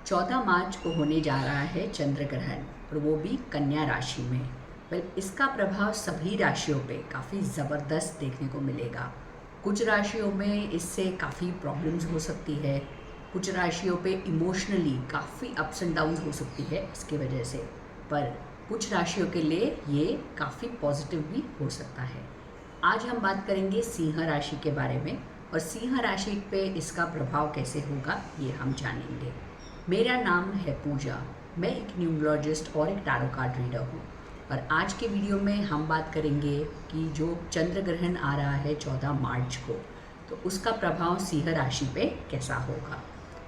14 मार्च को होने जा रहा है चंद्र ग्रहण और वो भी कन्या राशि में। इसका प्रभाव सभी राशियों पे काफ़ी ज़बरदस्त देखने को मिलेगा। कुछ राशियों में इससे काफ़ी प्रॉब्लम्स हो सकती है, कुछ राशियों पे इमोशनली काफ़ी अप्स एंड डाउन्स हो सकती है इसकी वजह से, पर कुछ राशियों के लिए ये काफ़ी पॉजिटिव भी हो सकता है। आज हम बात करेंगे सिंह राशि के बारे में और सिंह राशि पे इसका प्रभाव कैसे होगा ये हम जानेंगे। मेरा नाम है पूजा, मैं एक न्यूमरोलॉजिस्ट और एक टैरो कार्ड रीडर हूँ और आज के वीडियो में हम बात करेंगे कि जो चंद्र ग्रहण आ रहा है 14 मार्च को, तो उसका प्रभाव सिंह राशि पे कैसा होगा।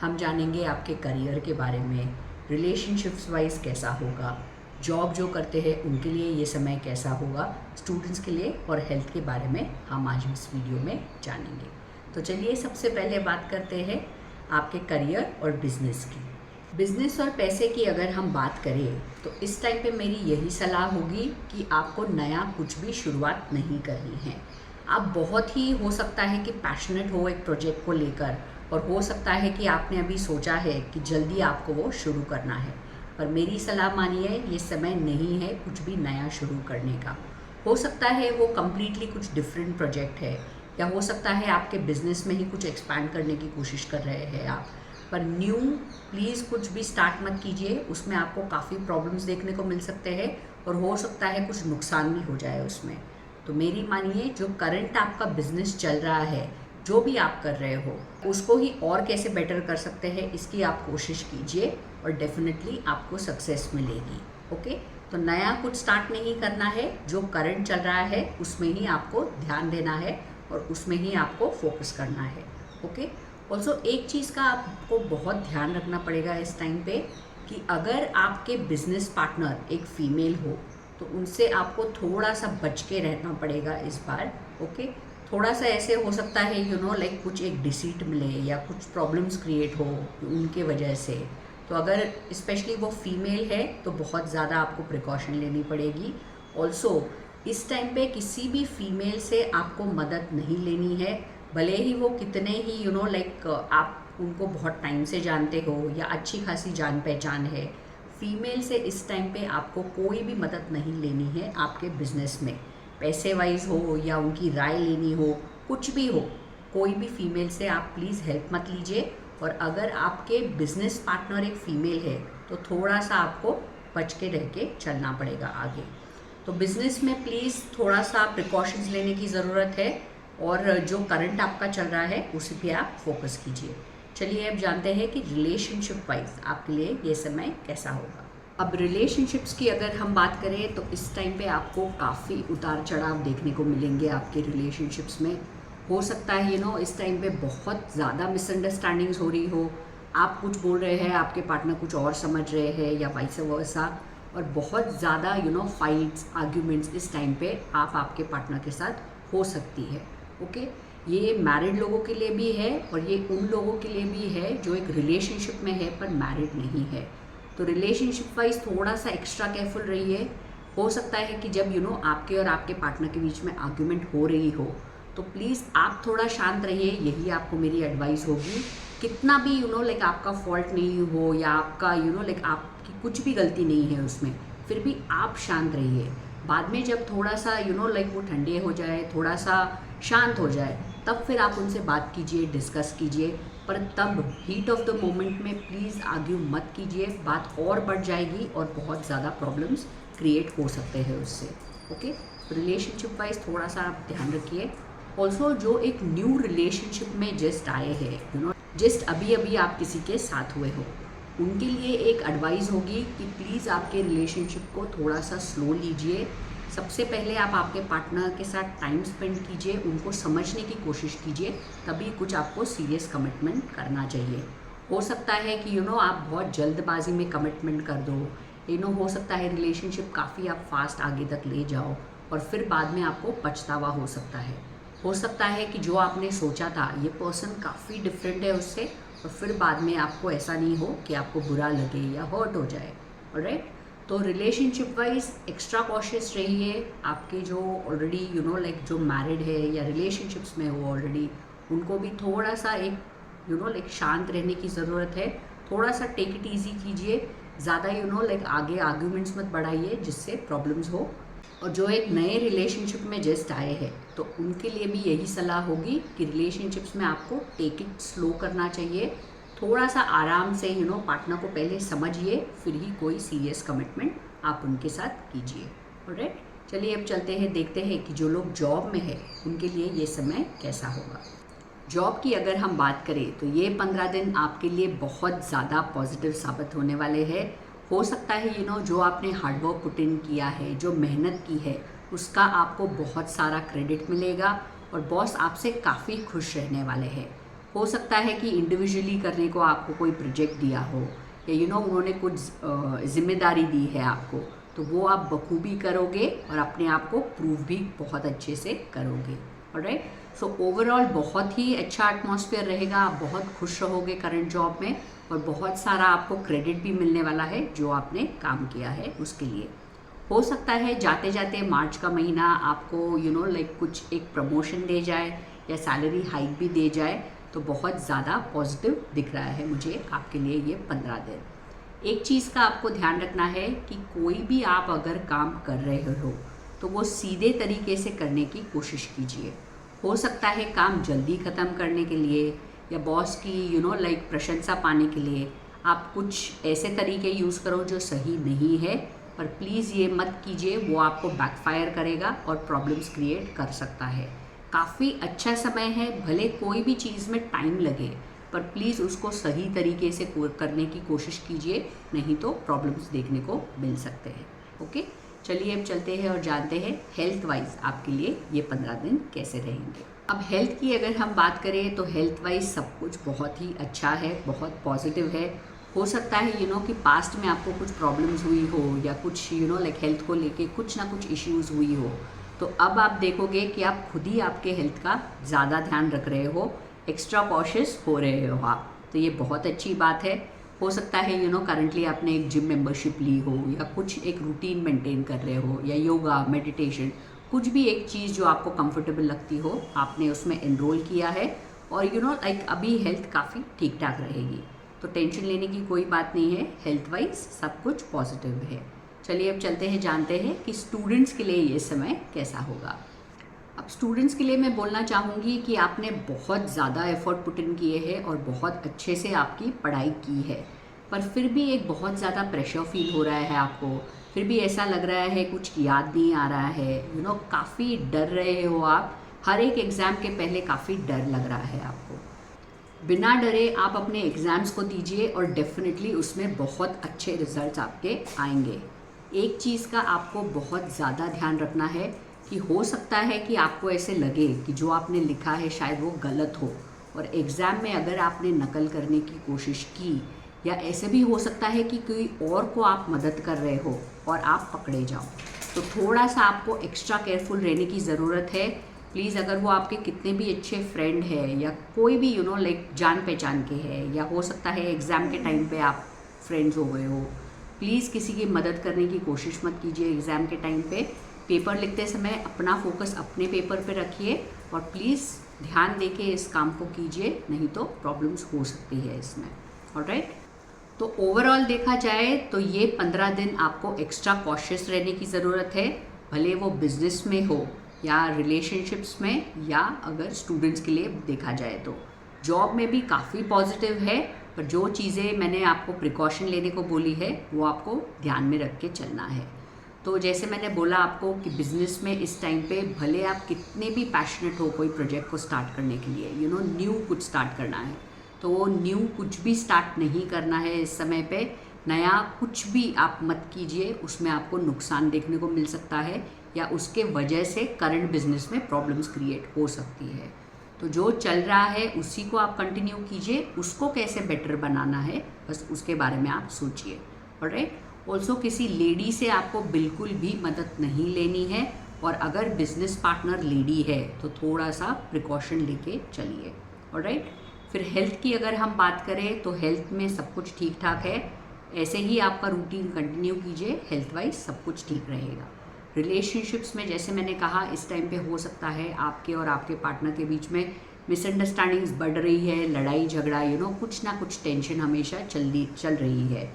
हम जानेंगे आपके करियर के बारे में, रिलेशनशिप्स वाइज कैसा होगा, जॉब जो करते हैं उनके लिए ये समय कैसा होगा, स्टूडेंट्स के लिए और हेल्थ के बारे में हम आज इस वीडियो में जानेंगे। तो चलिए सबसे पहले बात करते हैं आपके करियर और बिजनेस की। बिजनेस और पैसे की अगर हम बात करें तो इस टाइम पे मेरी यही सलाह होगी कि आपको नया कुछ भी शुरुआत नहीं करनी है। आप बहुत ही हो सकता है कि पैशनेट हो एक प्रोजेक्ट को लेकर और हो सकता है कि आपने अभी सोचा है कि जल्दी आपको वो शुरू करना है, पर मेरी सलाह मानिए ये समय नहीं है कुछ भी नया शुरू करने का। हो सकता है वो कम्प्लीटली कुछ डिफरेंट प्रोजेक्ट है या हो सकता है आपके बिजनेस में ही कुछ एक्सपैंड करने की कोशिश कर रहे हैं आप, पर न्यू प्लीज़ कुछ भी स्टार्ट मत कीजिए। उसमें आपको काफ़ी प्रॉब्लम्स देखने को मिल सकते हैं और हो सकता है कुछ नुकसान भी हो जाए उसमें। तो मेरी मानिए जो करंट आपका बिजनेस चल रहा है, जो भी आप कर रहे हो, उसको ही और कैसे बेटर कर सकते हैं इसकी आप कोशिश कीजिए और डेफिनेटली आपको सक्सेस मिलेगी। ओके, तो नया कुछ स्टार्ट नहीं करना है, जो करंट चल रहा है उसमें ही आपको ध्यान देना है और उसमें ही आपको फोकस करना है। ओके, ऑल्सो एक चीज़ का आपको बहुत ध्यान रखना पड़ेगा इस टाइम पे कि अगर आपके बिजनेस पार्टनर एक फीमेल हो तो उनसे आपको थोड़ा सा बच के रहना पड़ेगा इस बार। ओके, थोड़ा सा ऐसे हो सकता है लाइक कुछ एक डिसीट मिले या कुछ प्रॉब्लम्स क्रिएट हो उनके वजह से। तो अगर स्पेशली वो फीमेल है तो बहुत ज़्यादा आपको प्रिकॉशन लेनी पड़ेगी। ऑल्सो इस टाइम पे किसी भी फीमेल से आपको मदद नहीं लेनी है, भले ही वो कितने ही लाइक आप उनको बहुत टाइम से जानते हो या अच्छी खासी जान पहचान है। फीमेल से इस टाइम पे आपको कोई भी मदद नहीं लेनी है आपके बिजनेस में, पैसे वाइज हो या उनकी राय लेनी हो, कुछ भी हो, कोई भी फीमेल से आप प्लीज़ हेल्प मत लीजिए। और अगर आपके बिजनेस पार्टनर एक फीमेल है तो थोड़ा सा आपको बच के रह के चलना पड़ेगा आगे। तो बिज़नेस में प्लीज़ थोड़ा सा प्रिकॉशंस लेने की ज़रूरत है और जो करंट आपका चल रहा है उसी पे आप फोकस कीजिए। चलिए अब जानते हैं कि रिलेशनशिप वाइज आपके लिए ये समय कैसा होगा। अब रिलेशनशिप्स की अगर हम बात करें तो इस टाइम पे आपको काफ़ी उतार चढ़ाव देखने को मिलेंगे आपके रिलेशनशिप्स में। हो सकता है इस टाइम पे बहुत ज़्यादा मिसअंडरस्टैंडिंग्स हो रही हो, आप कुछ बोल रहे हैं, आपके पार्टनर कुछ और समझ रहे हैं या वाइस वर्सा, और बहुत ज़्यादा फाइट्स आर्ग्यूमेंट्स इस टाइम पे आपके पार्टनर के साथ हो सकती है। ओके, ये मैरिड लोगों के लिए भी है और ये उन लोगों के लिए भी है जो एक रिलेशनशिप में है पर मैरिड नहीं है। तो रिलेशनशिप वाइज थोड़ा सा एक्स्ट्रा केयरफुल रहिए। हो सकता है कि जब आपके और आपके पार्टनर के बीच में आर्ग्यूमेंट हो रही हो तो प्लीज़ आप थोड़ा शांत रहिए, यही आपको मेरी एडवाइस होगी। कितना भी लाइक आपका फॉल्ट नहीं हो या आपका लाइक आपकी कुछ भी गलती नहीं है उसमें, फिर भी आप शांत रहिए। बाद में जब थोड़ा सा लाइक वो ठंडे हो जाए, थोड़ा सा शांत हो जाए, तब फिर आप उनसे बात कीजिए, डिस्कस कीजिए, पर तब हीट ऑफ द मोमेंट में प्लीज़ आर्ग्यू मत कीजिए, बात और बढ़ जाएगी और बहुत ज़्यादा प्रॉब्लम्स क्रिएट हो सकते हैं उससे। ओके, रिलेशनशिप वाइज थोड़ा सा आप ध्यान रखिए। ऑल्सो जो एक न्यू रिलेशनशिप में जस्ट आए हैं, जस्ट अभी अभी आप किसी के साथ हुए हो, उनके लिए एक एडवाइस होगी कि प्लीज़ आपके रिलेशनशिप को थोड़ा सा स्लो लीजिए। सबसे पहले आप आपके पार्टनर के साथ टाइम स्पेंड कीजिए, उनको समझने की कोशिश कीजिए, तभी कुछ आपको सीरियस कमिटमेंट करना चाहिए। हो सकता है कि आप बहुत जल्दबाजी में कमिटमेंट कर दो, हो सकता है रिलेशनशिप काफ़ी आप फास्ट आगे तक ले जाओ और फिर बाद में आपको पछतावा हो सकता है। हो सकता है कि जो आपने सोचा था ये पर्सन काफ़ी डिफरेंट है उससे, और फिर बाद में आपको ऐसा नहीं हो कि आपको बुरा लगे या हर्ट हो जाए। ऑलराइट, तो रिलेशनशिप वाइज एक्स्ट्रा कॉशियस रहिए। आपके जो ऑलरेडी लाइक जो मैरिड है या रिलेशनशिप्स में हो ऑलरेडी, उनको भी थोड़ा सा एक लाइक शांत रहने की ज़रूरत है, थोड़ा सा टेक इट ईजी कीजिए, ज़्यादा लाइक आगे आर्ग्यूमेंट्स मत बढ़ाइए जिससे प्रॉब्लम्स हो। और जो एक नए रिलेशनशिप में जस्ट आए हैं तो उनके लिए भी यही सलाह होगी कि रिलेशनशिप्स में आपको टेक इट स्लो करना चाहिए, थोड़ा सा आराम से पार्टनर को पहले समझिए, फिर ही कोई सीरियस कमिटमेंट आप उनके साथ कीजिए। ऑलराइट, चलिए अब चलते हैं, देखते हैं कि जो लोग जॉब में है उनके लिए ये समय कैसा होगा। जॉब की अगर हम बात करें तो ये 15 दिन आपके लिए बहुत ज़्यादा पॉजिटिव साबित होने वाले हैं। हो सकता है जो आपने हार्डवर्क पुट इन किया है, जो मेहनत की है, उसका आपको बहुत सारा क्रेडिट मिलेगा और बॉस आपसे काफ़ी खुश रहने वाले हैं। हो सकता है कि इंडिविजुअली करने को आपको कोई प्रोजेक्ट दिया हो या उन्होंने कुछ जिम्मेदारी दी है आपको, तो वो आप बखूबी करोगे और अपने आप को प्रूव भी बहुत अच्छे से करोगे। ऑलराइट, सो ओवरऑल बहुत ही अच्छा एटमॉस्फेयर रहेगा, आप बहुत खुश रहोगे करंट जॉब में और बहुत सारा आपको क्रेडिट भी मिलने वाला है जो आपने काम किया है उसके लिए। हो सकता है जाते जाते मार्च का महीना आपको लाइक कुछ एक प्रमोशन दे जाए या सैलरी हाइक भी दे जाए, तो बहुत ज़्यादा पॉजिटिव दिख रहा है मुझे आपके लिए ये 15 दिन। एक चीज़ का आपको ध्यान रखना है कि कोई भी आप अगर काम कर रहे हो तो वो सीधे तरीके से करने की कोशिश कीजिए। हो सकता है काम जल्दी ख़त्म करने के लिए या बॉस की लाइक प्रशंसा पाने के लिए आप कुछ ऐसे तरीके यूज़ करो जो सही नहीं है, पर प्लीज़ ये मत कीजिए, वो आपको बैकफायर करेगा और प्रॉब्लम्स क्रिएट कर सकता है। काफ़ी अच्छा समय है, भले कोई भी चीज़ में टाइम लगे, पर प्लीज़ उसको सही तरीके से करने की कोशिश कीजिए, नहीं तो प्रॉब्लम्स देखने को मिल सकते हैं। ओके, चलिए अब चलते हैं और जानते हैं हेल्थ वाइज आपके लिए ये 15 दिन कैसे रहेंगे। अब हेल्थ की अगर हम बात करें तो हेल्थ वाइज सब कुछ बहुत ही अच्छा है, बहुत पॉजिटिव है। हो सकता है कि पास्ट में आपको कुछ प्रॉब्लम्स हुई हो या कुछ लाइक हेल्थ को लेके कुछ ना कुछ इश्यूज़ हुई हो, तो अब आप देखोगे कि आप खुद ही आपके हेल्थ का ज़्यादा ध्यान रख रहे हो, एक्स्ट्रा कॉशियस हो रहे हो आप, तो ये बहुत अच्छी बात है। हो सकता है करंटली आपने एक जिम मेंबरशिप ली हो या कुछ एक रूटीन मेंटेन कर रहे हो या योगा मेडिटेशन, कुछ भी एक चीज़ जो आपको कंफर्टेबल लगती हो आपने उसमें एनरोल किया है और लाइक अभी हेल्थ काफ़ी ठीक ठाक रहेगी, तो टेंशन लेने की कोई बात नहीं है, हेल्थ वाइज सब कुछ पॉजिटिव है। चलिए अब चलते हैं, जानते हैं कि स्टूडेंट्स के लिए ये समय कैसा होगा। अब स्टूडेंट्स के लिए मैं बोलना चाहूँगी कि आपने बहुत ज़्यादा एफर्ट पुट इन किए हैं और बहुत अच्छे से आपकी पढ़ाई की है, पर फिर भी एक बहुत ज़्यादा प्रेशर फील हो रहा है आपको, फिर भी ऐसा लग रहा है कुछ याद नहीं आ रहा है, काफ़ी डर रहे हो आप, हर एक एग्ज़ाम के पहले काफ़ी डर लग रहा है आपको। बिना डरे आप अपने एग्ज़ाम्स को दीजिए और डेफिनेटली उसमें बहुत अच्छे रिजल्ट्स आपके आएंगे। एक चीज़ का आपको बहुत ज़्यादा ध्यान रखना है कि हो सकता है कि आपको ऐसे लगे कि जो आपने लिखा है शायद वो गलत हो, और एग्ज़ाम में अगर आपने नकल करने की कोशिश की या ऐसे भी हो सकता है कि कोई और को आप मदद कर रहे हो और आप पकड़े जाओ, तो थोड़ा सा आपको एक्स्ट्रा केयरफुल रहने की ज़रूरत है। प्लीज़, अगर वो आपके कितने भी अच्छे फ्रेंड है या कोई भी लाइक जान पहचान के है, या हो सकता है एग्ज़ाम के टाइम पे आप फ्रेंड्स हो गए हो, प्लीज़ किसी की मदद करने की कोशिश मत कीजिए एग्ज़ाम के टाइम पे। पेपर लिखते समय अपना फोकस अपने पेपर पे रखिए और प्लीज़ ध्यान देके इस काम को कीजिए, नहीं तो प्रॉब्लम्स हो सकती है इसमें। ऑलराइट, तो ओवरऑल देखा जाए तो ये 15 दिन आपको एक्स्ट्रा कॉशियस रहने की ज़रूरत है, भले वो बिजनेस में हो या रिलेशनशिप्स में या अगर स्टूडेंट्स के लिए देखा जाए तो। जॉब में भी काफ़ी पॉजिटिव है, पर जो चीज़ें मैंने आपको प्रिकॉशन लेने को बोली है वो आपको ध्यान में रख के चलना है। तो जैसे मैंने बोला आपको कि बिज़नेस में इस टाइम पे भले आप कितने भी पैशनेट हो कोई प्रोजेक्ट को स्टार्ट करने के लिए, न्यू कुछ स्टार्ट करना है, तो वो न्यू कुछ भी स्टार्ट नहीं करना है इस समय पे। नया कुछ भी आप मत कीजिए, उसमें आपको नुकसान देखने को मिल सकता है या उसके वजह से करंट बिजनेस में प्रॉब्लम्स क्रिएट हो सकती है। तो जो चल रहा है उसी को आप कंटिन्यू कीजिए, उसको कैसे बेटर बनाना है बस उसके बारे में आप सोचिए। ऑलराइट, ऑल्सो किसी लेडी से आपको बिल्कुल भी मदद नहीं लेनी है, और अगर बिजनेस पार्टनर लेडी है तो थोड़ा सा प्रिकॉशन लेके चलिए। ऑलराइट, फिर हेल्थ की अगर हम बात करें तो हेल्थ में सब कुछ ठीक ठाक है, ऐसे ही आपका रूटीन कंटिन्यू कीजिए, हेल्थ वाइज सब कुछ ठीक रहेगा। रिलेशनशिप्स में जैसे मैंने कहा इस टाइम पे हो सकता है आपके और आपके पार्टनर के बीच में मिसअंडरस्टैंडिंग्स बढ़ रही है, लड़ाई झगड़ा कुछ ना कुछ टेंशन हमेशा चल रही है।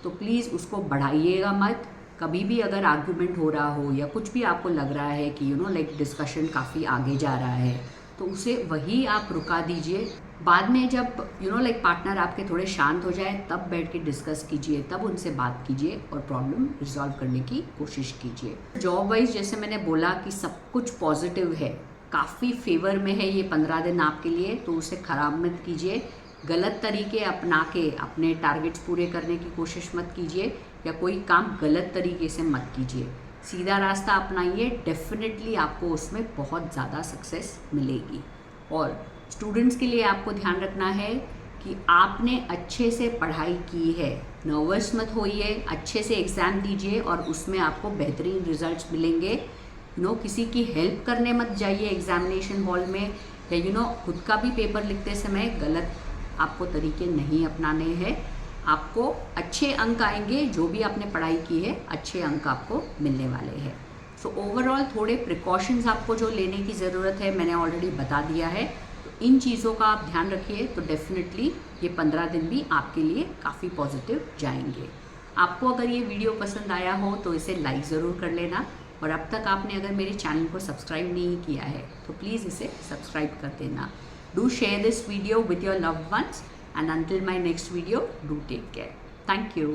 तो प्लीज़ उसको बढ़ाइएगा मत। कभी भी अगर आर्गुमेंट हो रहा हो या कुछ भी आपको लग रहा है कि लाइक डिस्कशन काफ़ी आगे जा रहा है, तो उसे वही आप रुका दीजिए। बाद में जब लाइक पार्टनर आपके थोड़े शांत हो जाए तब बैठ के डिस्कस कीजिए, तब उनसे बात कीजिए और प्रॉब्लम रिजॉल्व करने की कोशिश कीजिए। जॉब वाइज जैसे मैंने बोला कि सब कुछ पॉजिटिव है, काफ़ी फेवर में है ये 15 दिन आपके लिए, तो उसे ख़राब मत कीजिए। गलत तरीके अपना के अपने टारगेट्स पूरे करने की कोशिश मत कीजिए या कोई काम गलत तरीके से मत कीजिए। सीधा रास्ता अपनाइए, डेफिनेटली आपको उसमें बहुत ज़्यादा सक्सेस मिलेगी। और स्टूडेंट्स के लिए आपको ध्यान रखना है कि आपने अच्छे से पढ़ाई की है, नर्वस मत होइए, अच्छे से एग्ज़ाम दीजिए और उसमें आपको बेहतरीन रिजल्ट्स मिलेंगे। किसी की हेल्प करने मत जाइए एग्जामिनेशन हॉल में, या खुद का भी पेपर लिखते समय गलत आपको तरीके नहीं अपनाने हैं। आपको अच्छे अंक आएंगे, जो भी आपने पढ़ाई की है अच्छे अंक आपको मिलने वाले हैं। सो ओवरऑल थोड़े प्रिकॉशंस आपको जो लेने की ज़रूरत है मैंने ऑलरेडी बता दिया है, तो इन चीज़ों का आप ध्यान रखिए, तो डेफिनेटली ये 15 दिन भी आपके लिए काफ़ी पॉजिटिव जाएंगे। आपको अगर ये वीडियो पसंद आया हो तो इसे लाइक ज़रूर कर लेना, और अब तक आपने अगर मेरे चैनल को सब्सक्राइब नहीं किया है तो प्लीज़ इसे सब्सक्राइब कर देना। Do share this video with your loved ones, and until my next video, do take care. Thank you.